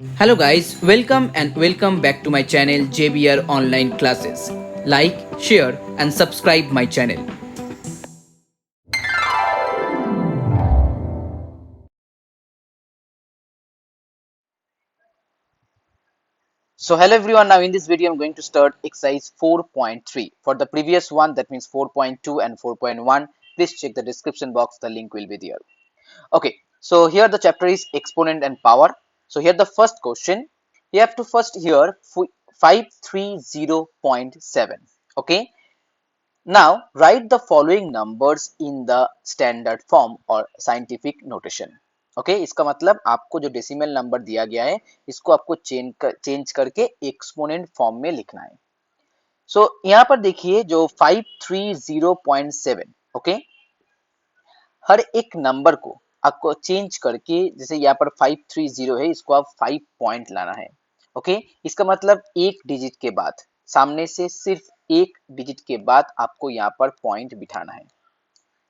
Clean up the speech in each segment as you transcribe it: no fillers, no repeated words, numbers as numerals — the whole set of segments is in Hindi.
Hello guys, welcome back to my channel JBR Online Classes. Like, share and subscribe my channel. So hello everyone, now in this video I'm going to start exercise 4.3. For the previous one, that means 4.2 and 4.1, please check the description box, the link will be there. Okay, so here the chapter is exponent and power. So here the first question, you have to first hear 530.7. Okay, now write the following numbers in the standard form or scientific notation. Okay इसका मतलब आपको जो डेसिमल नंबर दिया गया है इसको आपको चेंज करके एक्सपोनेंट फॉर्म में लिखना है. सो यहाँ पर देखिए जो 530.7. ओके हर एक नंबर को आपको चेंज करके, जैसे यहाँ पर 530 है, इसको आप 5 पॉइंट लाना है. ओके इसका मतलब एक डिजिट के बाद, सामने से सिर्फ एक डिजिट के बाद आपको यहाँ पर पॉइंट बिठाना है.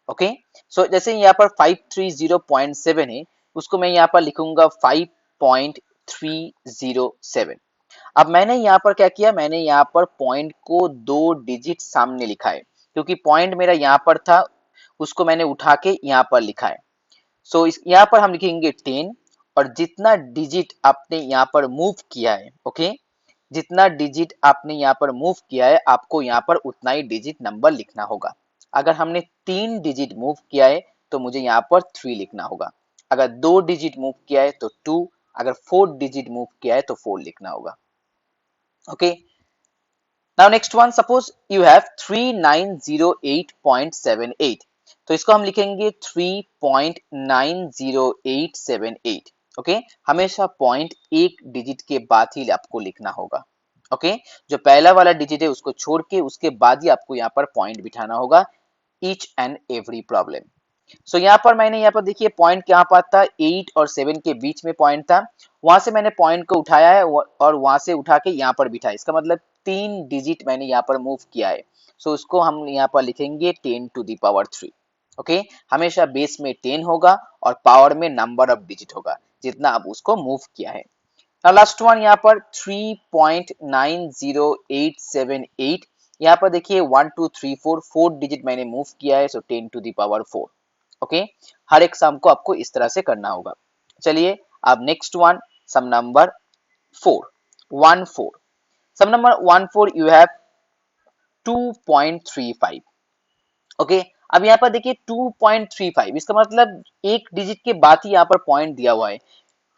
ओके सो जैसे यहाँ पर 530.7 है, उसको मैं यहाँ पर लिखूंगा 5.307. अब मैंने यहाँ पर क्या किया, मैंने यहाँ पर पॉइंट को दो डिजिट सामने लिखा है, क्योंकि पॉइंट मेरा यहाँ पर था, उसको मैंने उठा के यहाँ पर लिखा है. सो यहाँ पर हम लिखेंगे 10, और जितना डिजिट आपने यहाँ पर मूव किया है, ओके जितना डिजिट आपने यहाँ पर मूव किया है आपको यहाँ पर उतना ही डिजिट नंबर लिखना होगा. अगर हमने 3 डिजिट मूव किया है तो मुझे यहाँ पर 3 लिखना होगा. अगर 2 डिजिट मूव किया है तो 2, अगर 4 डिजिट मूव किया है तो 4 लिखना होगा. Okay now next one, suppose you have 3908.78. तो इसको हम लिखेंगे 3.90878. ओके हमेशा पॉइंट एक डिजिट के बाद ही आपको लिखना होगा. ओके जो पहला वाला डिजिट है उसको छोड़ के उसके बाद ही आपको यहाँ पर पॉइंट बिठाना होगा, ईच एंड एवरी प्रॉब्लम. सो यहाँ पर मैंने यहाँ पर देखिए पॉइंट कहाँ पर था, 8 और 7 के बीच में पॉइंट था, वहां से मैंने पॉइंट को उठाया है और वहां से उठा के यहाँ पर बिठाया. इसका मतलब 3 डिजिट मैंने यहाँ पर मूव किया है. सो उसको हम यहाँ पर लिखेंगे 10⁻³ ओके हमेशा बेस में 10 होगा और पावर में नंबर ऑफ डिजिट होगा जितना आप उसको मूव किया है. लास्ट वन यहाँ पर 3.90878. यहाँ पर देखिए 1 2 3 4 डिजिट मैंने मूव किया है, सो 10⁻⁴. ओके हर एक सम को आपको इस तरह से करना होगा. चलिए अब next one, sum number 4. Sum number 14 you have 2.35. Okay अब यहाँ पर देखिए 2.35, इसका मतलब एक डिजिट के बाद ही यहाँ पर पॉइंट दिया हुआ है,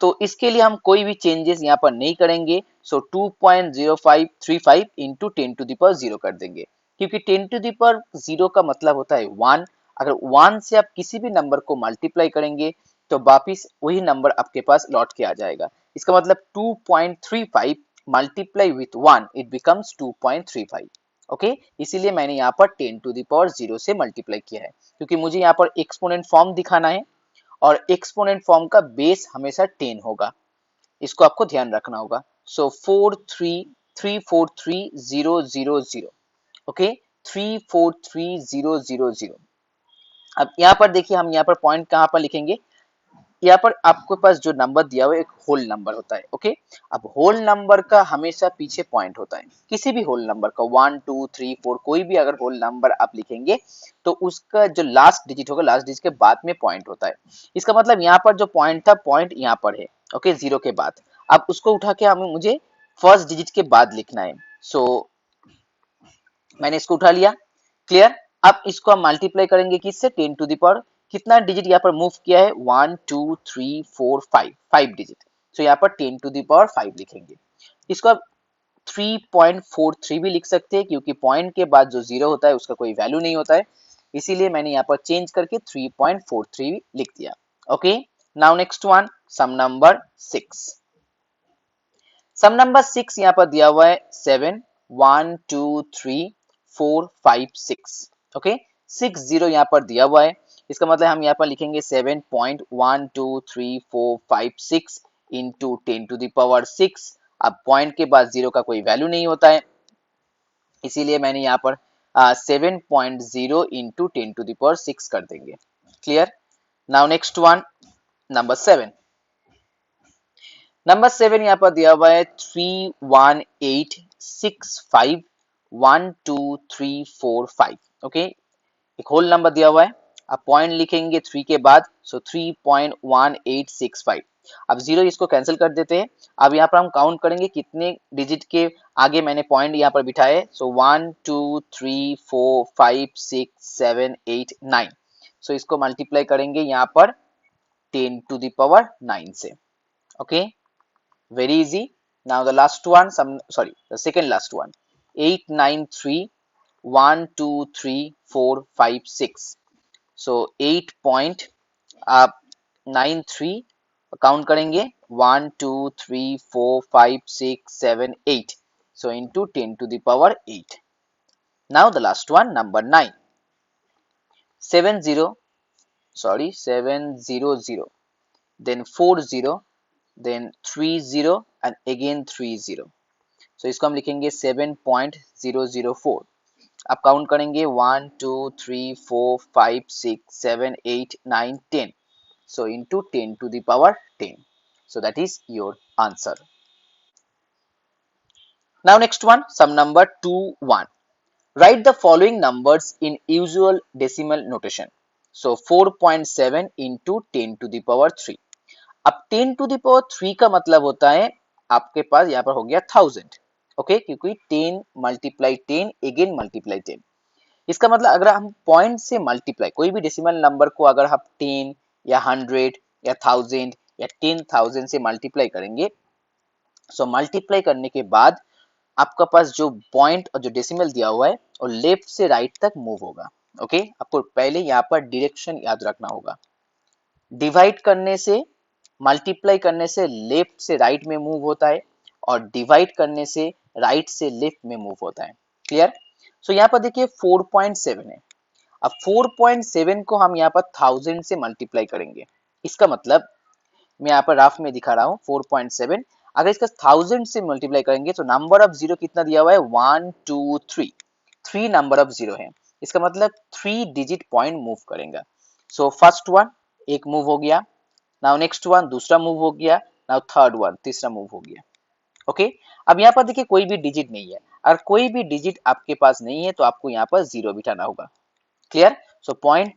तो इसके लिए हम कोई भी चेंजेस यहाँ पर नहीं करेंगे. सो 2.0535 इंटू 10⁻0 कर देंगे, क्योंकि 10⁻0 का मतलब होता है 1. अगर 1 से आप किसी भी नंबर को मल्टीप्लाई करेंगे तो वापिस वही नंबर आपके पास लौट के आ जाएगा. इसका मतलब 2.35 multiply with 1 it becomes 2.35. Okay इसीलिए मैंने यहाँ पर 10⁻0 से मल्टीप्लाई किया है, क्योंकि मुझे यहाँ पर एक्सपोनेंट फॉर्म दिखाना है और एक्सपोनेंट फॉर्म का बेस हमेशा 10 होगा, इसको आपको ध्यान रखना होगा. सो 4334300. ओके 343000. अब यहाँ पर देखिए हम यहाँ पर पॉइंट कहाँ पर लिखेंगे, यहाँ पर आपके पास जो नंबर दिया हुआ है एक होल नंबर होता है. ओके अब होल नंबर का हमेशा पीछे पॉइंट होता है, किसी भी होल नंबर का 1 2 3 4 कोई भी अगर होल नंबर आप लिखेंगे तो उसका जो लास्ट डिजिट होगा, लास्ट डिजिट के बाद में पॉइंट होता है. इसका मतलब यहाँ पर जो पॉइंट था, पॉइंट यहाँ पर है, ओके जीरो के बाद. अब उसको उठा के हमें मुझे फर्स्ट डिजिट के बाद लिखना है. सो मैंने इसको उठा लिया, क्लियर. अब इसको हम मल्टीप्लाई करेंगे किससे, 10⁻, कितना डिजिट यहाँ पर मूव किया है, 1 2 3 4 5, 5 डिजिट. तो यहाँ पर 10⁻5 लिखेंगे. इसको आप 3.43 भी लिख सकते हैं, क्योंकि पॉइंट के बाद जो जीरो होता है उसका कोई वैल्यू नहीं होता है, इसीलिए मैंने यहाँ पर चेंज करके 3.43 लिख दिया. Okay now next one, sum number 6. सम नंबर 6 यहाँ पर दिया हुआ है 7 1 2 3 4 5 6. ओके 60 यहाँ पर दिया हुआ है, इसका मतलब हम यहाँ पर लिखेंगे 7.1 2 3 4 5 6 इंटू 10⁻6. अब पॉइंट के बाद जीरो का कोई वैल्यू नहीं होता है, इसीलिए मैंने यहाँ पर 7.0 इंटू 10⁻6 कर देंगे. Clear. Now next one, number 7. Number 7 यहाँ पर दिया हुआ है 318651234 ओके, एक होल नंबर दिया हुआ है, आप पॉइंट लिखेंगे 3 के बाद, सो 3.1865। अब जीरो इसको कैंसिल कर देते हैं। अब यहाँ पर हम काउंट करेंगे कितने डिजिट के आगे मैंने पॉइंट यहाँ पर बिठाए, सो 1 2 3 4 5 6 7 8 9, सो इसको मल्टीप्लाई करेंगे यहाँ पर 10⁻9 से। Okay, very easy. Now the last one, the second last one, 893123456, so 8 आप 93 काउंट करेंगे 1 2 3 4 5 6 7 8, so into 10⁸8। now the last one, number 9, 700, then 40, then 30 and again 30, so इसको हम लिखेंगे 7.004। आप काउंट करेंगे 1 2 3 4 5 6 7 8 9 10, so into 10⁻10, so that is your answer. Now next one, sum number 2 1, write the following numbers in usual decimal notation, so 4.7 into 10⁻3। अब 10⁻3 का मतलब होता है आपके पास यहाँ पर हो गया 1000, ओके, क्योंकि 10 मल्टीप्लाई 10 अगेन मल्टीप्लाई 10। इसका मतलब अगर हम पॉइंट से मल्टीप्लाई कोई भी डेसिमल नंबर को अगर आप 10 या 100 या 1000 या 10,000 से मल्टीप्लाई करेंगे, सो मल्टीप्लाई करने के बाद आपका पास जो पॉइंट और जो डेसिमल दिया हुआ है और लेफ्ट से राइट तक मूव होगा। ओके, आपको पहले यहाँ पर डायरेक्शन याद रखना होगा। डिवाइड करने से, मल्टीप्लाई करने से लेफ्ट से राइट में मूव होता है और डिवाइड करने से राइट से लेफ्ट में मूव होता है। क्लियर? सो यहाँ पर देखिए 4.7 है। अब 4.7 को हम यहाँ पर 1000 से मल्टीप्लाई करेंगे। इसका मतलब मैं यहाँ पर रफ में दिखा रहा हूँ 4.7, अगर इसका 1000 से मल्टीप्लाई करेंगे तो नंबर ऑफ जीरो कितना दिया हुआ है 1 2 3, 3 नंबर ऑफ जीरो है। इसका मतलब 3 डिजिट पॉइंट मूव करेगा। सो फर्स्ट वन एक मूव हो गया, नाउ नेक्स्ट वन दूसरा मूव हो गया, नाउ थर्ड वन तीसरा मूव हो गया। ओके, अब यहाँ पर देखिए कोई भी डिजिट नहीं है, अगर कोई भी डिजिट आपके पास नहीं है तो आपको यहाँ पर जीरो बिठाना होगा। क्लियर? सो पॉइंट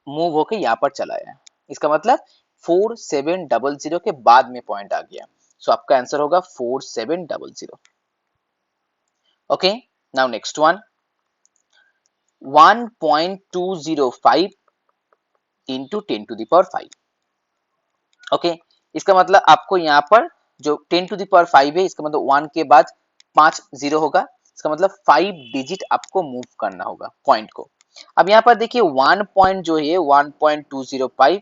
मूव होके यहाँ पर चला आया, इसका मतलब 4700 के बाद में पॉइंट आ गया। सो आपका आंसर होगा 4700। Okay, now next one 1.205 into 10⁵। Okay, इसका मतलब आपको यहाँ पर जो 10⁵ है, इसका मतलब 1 के बाद 5 जीरो होगा, इसका मतलब 5 डिजिट आपको मूव करना होगा पॉइंट को। अब यहाँ पर देखिए 1 पॉइंट जो है 1.205,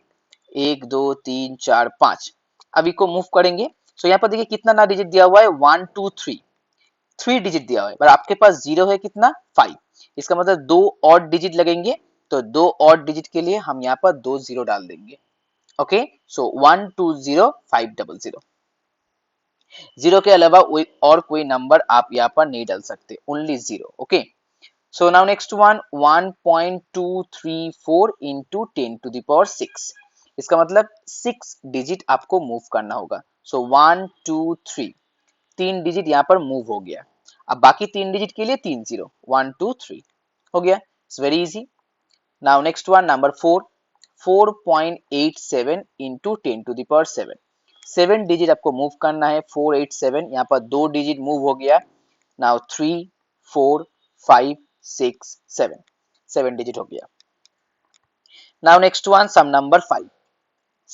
1 2 3 4 5, अभी को मूव करेंगे। सो यहाँ पर देखिए कितना ना डिजिट दिया हुआ है 1 2 3, 3 डिजिट दिया हुआ है, पर आपके पास जीरो है कितना 5, इसका मतलब 2 ऑड डिजिट लगेंगे, तो 2 ऑड डिजिट के लिए हम यहाँ पर 2 जीरो डाल देंगे। ओके, सो 120500, जीरो के अलावा और कोई नंबर आप यहाँ पर नहीं डाल सकते, only zero. Okay, so now next one 1.234 into 10⁶, इसका मतलब 6 डिजिट आपको मूव करना होगा। सो 1 2 3, 3 डिजिट यहाँ पर मूव हो गया। अब बाकी 3 डिजिट के लिए 3 जीरो, 1 2 3 हो गया। It's very easy. Now next one number 4, 4.87 into 10⁷, 7 digit आपको मूव करना है। 487 यहाँ पर 2 डिजिट मूव हो गया। नाउ 3 4 5 6 7, 7 डिजिट हो गया। Now next one sum number 5,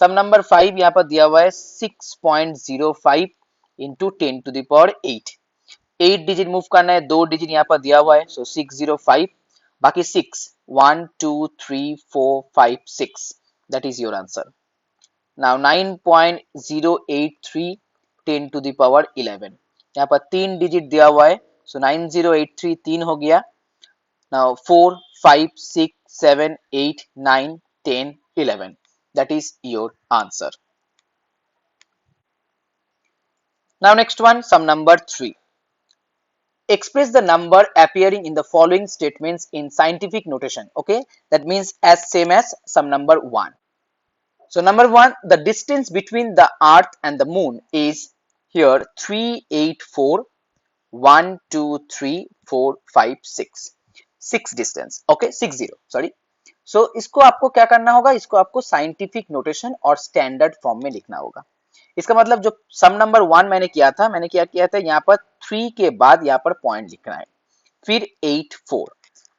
सम नंबर 5 यहाँ पर दिया हुआ है 6.05 इंटू 10⁸, 8 डिजिट मूव करना है, 2 डिजिट यहाँ पर दिया हुआ है, सो 605, बाकी 6 1 2 3 4 5 6, that is your answer. Now 9.083 10⁻11, यहाँ पर 3 डिजिट दिया हुआ है, सो 9083 3 हो गया। Now 4 5 6 7 8 9 10 11, that is your answer. Now next one, sum number 3. Express the number appearing in the following statements in scientific notation. Okay, that means as same as sum number 1. So number 1, the distance between the earth and the moon is here 3 8 4 1 2 3 4 5 6 6 distance, okay 60 sorry. सो इसको आपको क्या करना होगा, इसको आपको साइंटिफिक नोटेशन और स्टैंडर्ड फॉर्म में लिखना होगा। इसका मतलब जो सम नंबर 1 मैंने किया था, मैंने क्या किया था, यहाँ पर 3 के बाद यहाँ पर पॉइंट लिखना है, फिर 8 4।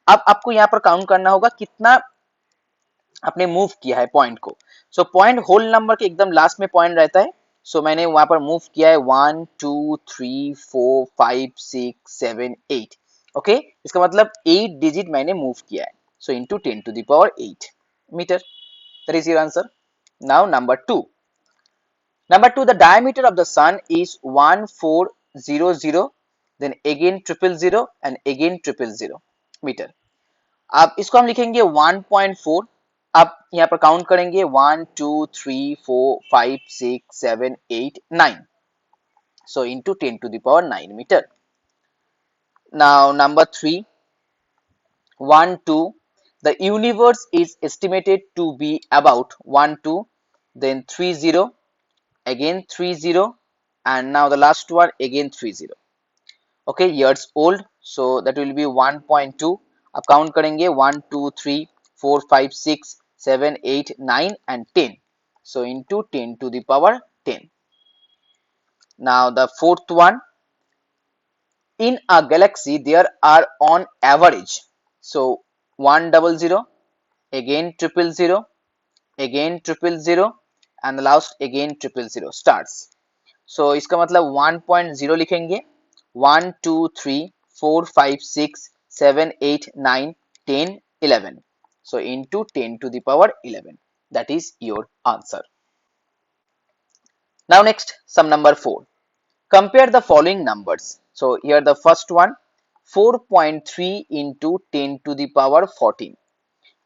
अब आपको यहाँ पर काउंट करना होगा कितना आपने मूव किया है पॉइंट को। सो पॉइंट होल नंबर के एकदम लास्ट में पॉइंट रहता है। सो मैंने वहां पर मूव किया है 1 2 3 4 5 6 7 8, ओके। इसका मतलब 8 डिजिट मैंने मूव किया है। So into 10 to the power 8 metre, that is your answer. Now number 2, the diameter of the sun is 1400, then again 000 and again 000 metre. अब इसको हम लिखेंगे 1.4। आप यहाँ पर काउंट करेंगे 1 2 3 4 5 6 7 8 9, so into 10 to the power 9 meter। Now number 3, 1 2, the universe is estimated to be about 1 2, then 30, again 30, and now the last one again 30, okay, years old, so that will be 1.2। अब काउंट करेंगे 1 2 3 4 5 6 7 8 9 and 10, so into 10 to the power 10। Now the fourth one, in a galaxy there are on average, so 100, again 000, again 000, and the last again 000 stars। so इसका मतलब 1.0 लिखेंगे, 1 2 3 4 5 6 7 8 9 10 11, so into 10 to the power 11, that is your answer। Now next, sum number 4, compare the following numbers। so here the first one, 4.3 into 10 to the power 14,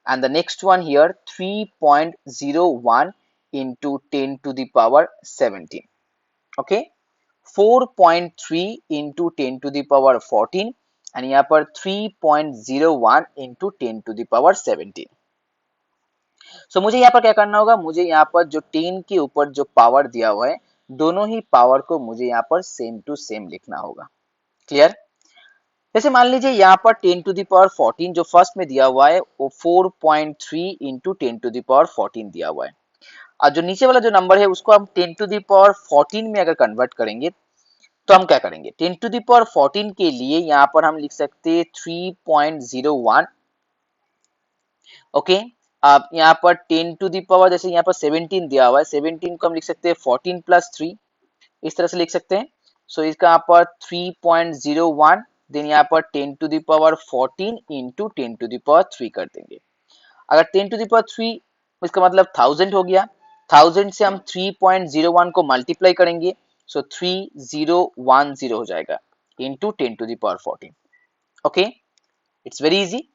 and the next one here 3.01 into 10 to the power 17, okay। 4.3 into 10 to the power 14 and यहाँ पर 3.01 into 10 to the power 17। so मुझे यहाँ पर क्या करना होगा, मुझे यहाँ पर जो 10 के ऊपर जो पावर दिया हुआ है, दोनों ही पावर को मुझे यहाँ पर सेम टू सेम लिखना होगा। क्लियर? जैसे मान लीजिए यहाँ पर 10 टू द पावर 14 जो फर्स्ट में दिया हुआ है वो 4.3 into 10 टू द पावर 14 दिया हुआ है, और जो नीचे वाला जो नंबर है उसको हम 10 टू द पावर 14 में अगर कन्वर्ट करेंगे तो हम क्या करेंगे, 10 टू द पावर 14 के लिए यहाँ पर हम लिख सकते हैं 3.01, ओके। अब यहाँ पर 10 टू द पावर, जैसे यहाँ पर 17 दिया हुआ है, 17 को हम लिख सकते हैं 14 प्लस 3, इस तरह से लिख सकते हैं। सो इसका यहाँ पर 3.01, देन यहाँ पर 10 to the power 14 into 10 to the power 3 कर देंगे। अगर 10 टू द पावर 3 इसका मतलब 1000 हो गया, 1000 से हम 3.01 को मल्टीप्लाई करेंगे, सो 3010 हो जाएगा into 10 to the power 14, okay. It's very easy,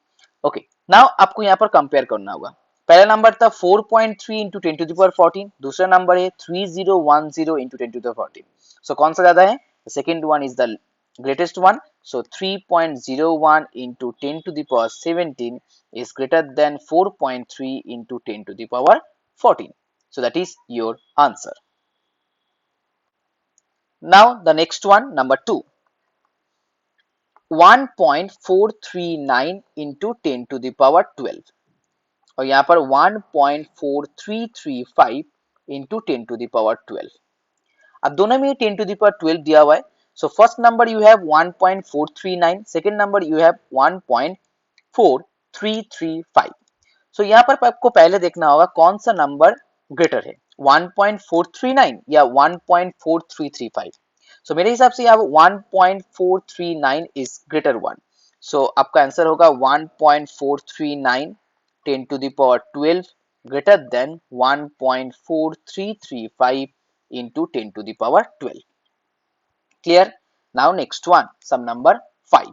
okay. Now आपको यहाँ पर कंपेयर करना होगा, पहला नंबर था 4.3 इंटू 10 टू द पावर 14, दूसरा नंबर है 3010 इंटू 10 टू द पावर 14। सो कौन सा ज्यादा है, second one is the greatest one, so 3.01 into 10 to the power 17 is greater than 4.3 into 10 to the power 14, so that is your answer। now the next one, number 2, 1.439 into 10 to the power 12, और यहाँ पर 1.4335 into 10 to the power 12। अब दोनों में 10 to the power 12 दिया हुआ है, so first number you have 1.439, second number you have 1.4335। so यहाँ पर आपको पहले देखना होगा कौन सा नंबर ग्रेटर है, 1.439 या 1.4335। so मेरे हिसाब से यहाँ 1.439 is greater one, so आपका आंसर होगा 1.439 10 to the power 12 greater than 1.4335 into 10 to the power 12। clear? now next one, sum number 5,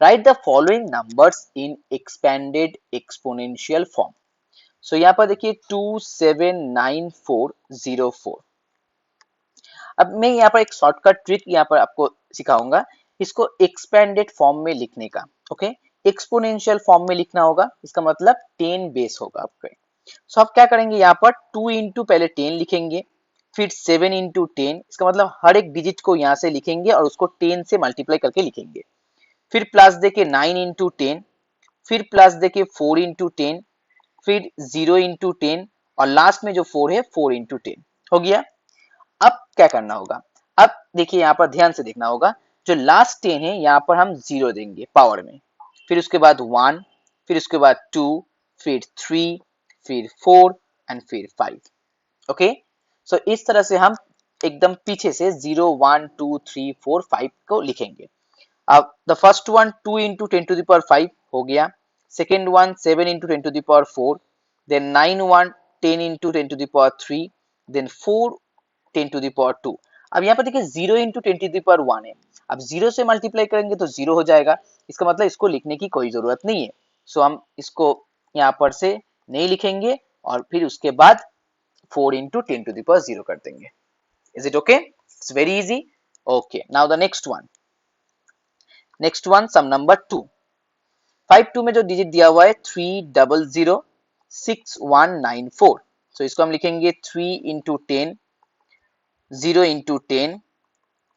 write the following numbers in expanded exponential form। so यहाँ पर देखिए 2799404। अब मैं यहाँ पर एक शॉर्टकट ट्रिक यहाँ पर आपको सिखाऊंगा, इसको एक्सपेंडेड फॉर्म में लिखने का, ओके। एक्सपोनेंशियल फॉर्म में लिखना होगा, इसका मतलब 10 बेस होगा आपके। सो आप क्या करेंगे, यहाँ पर 2 इंटू पहले 10 लिखेंगे, फिर 7 इंटू 10, इसका मतलब हर एक डिजिट को यहाँ से लिखेंगे और उसको 10 से मल्टीप्लाई करके लिखेंगे। फिर प्लस देके 9 इंटू 10, फिर प्लस देके 4 इंटू 10, फिर 0 इंटू 10 और लास्ट में जो 4 है 4 इंटू 10 हो गया। अब क्या करना होगा, अब देखिए यहाँ पर ध्यान से देखना होगा, जो लास्ट 10 है यहाँ पर हम 0 देंगे पावर में, फिर उसके बाद 1, फिर उसके बाद 2, फिर 3, फिर 4 एंड फिर 5। ओके, सो इस तरह से हम एकदम पीछे से 0 1 2 3 4 5 को लिखेंगे। अब the first one 2 into 10 to the power 5 हो गया, second one 7 into 10 to the power 4, then 9 one 10 into 10 to the power 3, then 4 10 to the power 2। अब यहाँ पर देखिए 0 इंटू 10 टू द पावर 1 है, अब 0 से मल्टीप्लाई करेंगे तो 0 हो जाएगा, इसका मतलब इसको लिखने की कोई जरूरत नहीं है। सो हम इसको यहाँ पर से नहीं लिखेंगे और फिर उसके बाद 4 into 10 to the power 0 कर देंगे। Is it okay? It's very easy. Okay, now the next one. Next one, sum number 2. 5 2 में जो डिजिट दिया हुआ है 3006194, so इसको हम लिखेंगे 3 into 10, 0 into 10,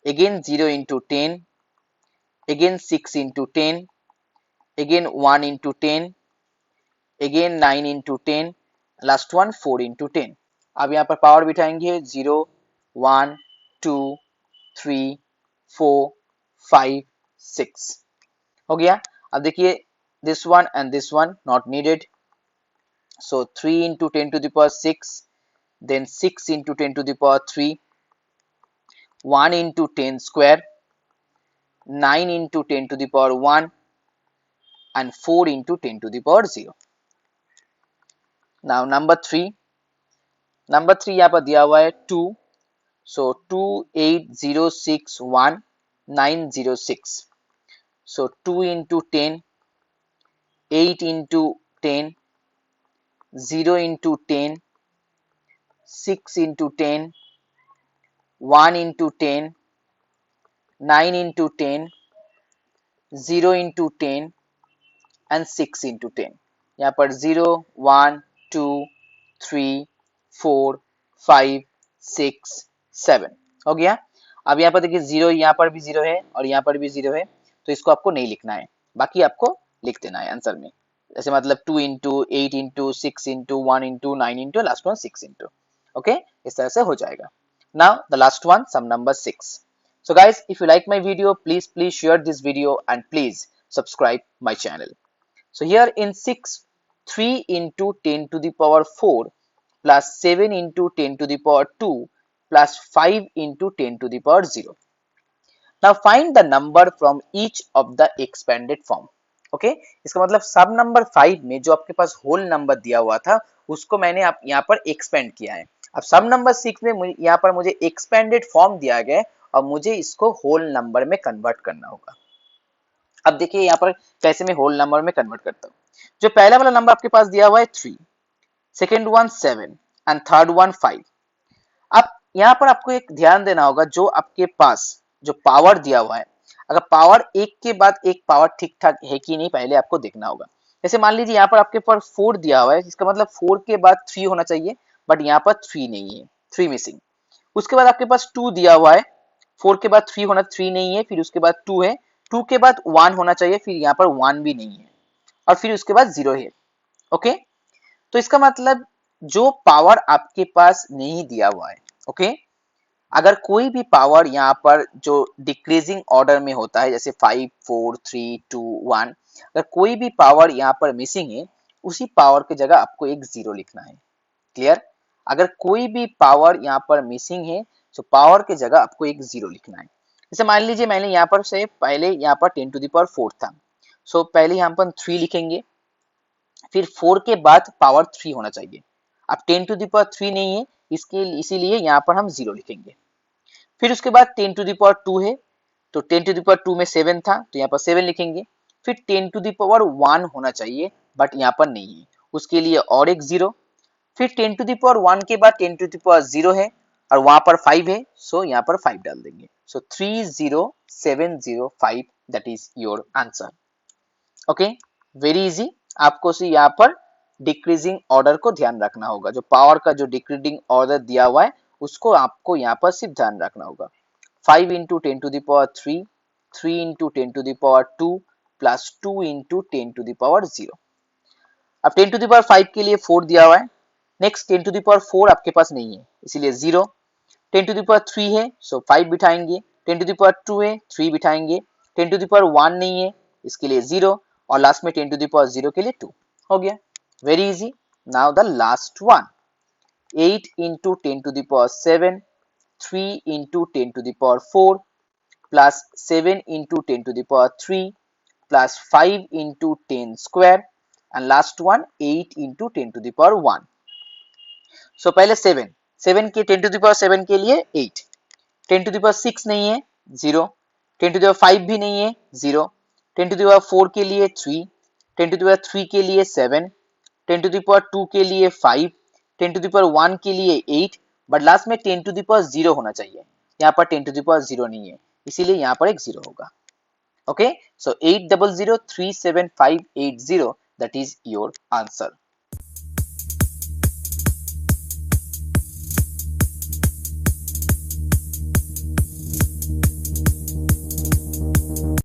again 0 into 10, again 6 into 10, again 1 into 10, again 9 into 10, last one 4 into 10। अब यहाँ पर पावर बिठाएंगे 0 1 2 3 4 5 6 हो गया। अब देखिए this one and this one not needed, so 3 into 10 to the power 6, then 6 into 10 to the power 3, 1 into 10 square, 9 into 10 to the power 1 and 4 into 10 to the power 0। now number 3 यहाँ पर दिया हुआ है 2, so 2806196, so 2 into 10, 8 into 10, 0 into 10, 6 into 10, 1 into 10, 9 into 10, 0 into 10 and 6 into 10। यहाँ पर 0 1 2 3 4 5 6 7 हो गया। अब यहाँ पर देखिए 0, यहाँ पर भी 0 है और यहाँ पर भी 0 है, तो इसको आपको नहीं लिखना है, बाकी आपको लिख देना है आंसर में। जैसे मतलब 2 into 8 into 6 into 1 into 9 into last one 6 into. Okay, इस तरह से हो जाएगा। Now the last one, sum number 6। So guys, if you like my video, please share this video and please subscribe my channel. So here in 6, 3 into 10 to the power 4 plus 7 into 10 to the power 2 plus 5 into 10 to the power 0. Now find the number from each of the expanded form. Okay, इसका मतलब सब नंबर 5 में जो आपके पास होल नंबर दिया हुआ था उसको मैंने आप यहाँ पर एक्सपेंड किया है। अब सब नंबर 6 में यहाँ पर मुझे एक्सपेंडेड फॉर्म दिया गया है और मुझे इसको होल नंबर में कन्वर्ट करना होगा। अब देखिए यहाँ पर कैसे मैं होल नंबर में कन्वर्ट करता हूँ। जो पहला वाला नंबर आपके पास दिया हुआ है 3, second one 7 and third one 5। अब यहाँ पर आपको एक ध्यान देना होगा, जो आपके पास जो पावर दिया हुआ है, अगर पावर एक के बाद एक पावर ठीक ठाक है कि नहीं पहले आपको देखना होगा। जैसे मान लीजिए यहाँ पर आपके पास 4 दिया हुआ है, इसका मतलब 4 के बाद 3 होना चाहिए, बट यहाँ पर 3 नहीं है, 3 मिसिंग। उसके बाद आपके पास 2 दिया हुआ है, 4 के बाद 3 नहीं है, फिर उसके बाद 2 है, 2 के बाद 1 होना चाहिए, फिर यहाँ पर 1 भी नहीं है और फिर उसके बाद 0 है। ओके, तो इसका मतलब जो पावर आपके पास नहीं दिया हुआ है, ओके, अगर कोई भी पावर यहाँ पर जो डिक्रीजिंग ऑर्डर में होता है, जैसे 5 4 3 2 1, अगर कोई भी पावर यहाँ पर मिसिंग है, उसी पावर की जगह आपको एक 0 लिखना है। क्लियर? अगर कोई भी पावर यहाँ पर मिसिंग है तो पावर की जगह आपको एक 0 लिखना है। जैसे मान लीजिए मैंने यहाँ पर से पहले यहाँ पर 10 टू द पावर 4 था, सो पहले यहाँ पर 3 लिखेंगे, फिर 4 के बाद पावर 3 होना चाहिए। अब 10 टू द पावर 3 नहीं है, इसके इसीलिए यहाँ पर हम 0 लिखेंगे। फिर उसके बाद 10 टू द पावर 2 है, तो 10 टू द पावर 2 में 7 था, तो यहाँ पर 7 लिखेंगे। फिर 10 टू द पावर 1 होना चाहिए, बट यहाँ पर नहीं है, उसके लिए और एक 0। फिर 10 टू द पावर 1 के बाद 10 टू द पावर 0 है और वहां पर 5 है, सो यहाँ पर 5 डाल देंगे। सो 30705, that is your answer. Okay, very easy. आपको से यहाँ पर डिक्रीजिंग ऑर्डर को ध्यान रखना होगा, जो पावर का जो डिक्रीजिंग ऑर्डर दिया हुआ है उसको आपको यहाँ पर सिर्फ ध्यान रखना होगा। 5 इंटू 10⁻³ 3 इंटू 10⁻² प्लस 2 इंटू 10⁻0। अब 10⁻5 के लिए 4 दिया हुआ है। नेक्स्ट 10⁻4 आपके पास नहीं है इसीलिए 0। 10⁻3 है सो 5 बिठाएंगे, 10⁻2 है 3 बिठाएंगे, 10⁻1 नहीं है इसके लिए 0 और लास्ट में 10⁻0 के लिए 2 हो गया। Very easy. Now the last one, 8 into 10⁻7 3 into 10⁻4 plus 7 into 10⁻3 plus 5 into 10 square and last one 8 into 10⁻1। सो पहले 7 के 10⁻7 के लिए 8, 10⁻6 नहीं है 0, 10⁻5 भी नहीं है 0, 10⁻4 के लिए 3, 10⁻3 के लिए 7, 10⁻2 के लिए 5, 10⁻1 के लिए 8, बट लास्ट में 10⁻0 होना चाहिए। यहाँ पर 10⁻0 नहीं है इसीलिए यहाँ पर एक 0 होगा। Okay, so 800375880 that is your answer.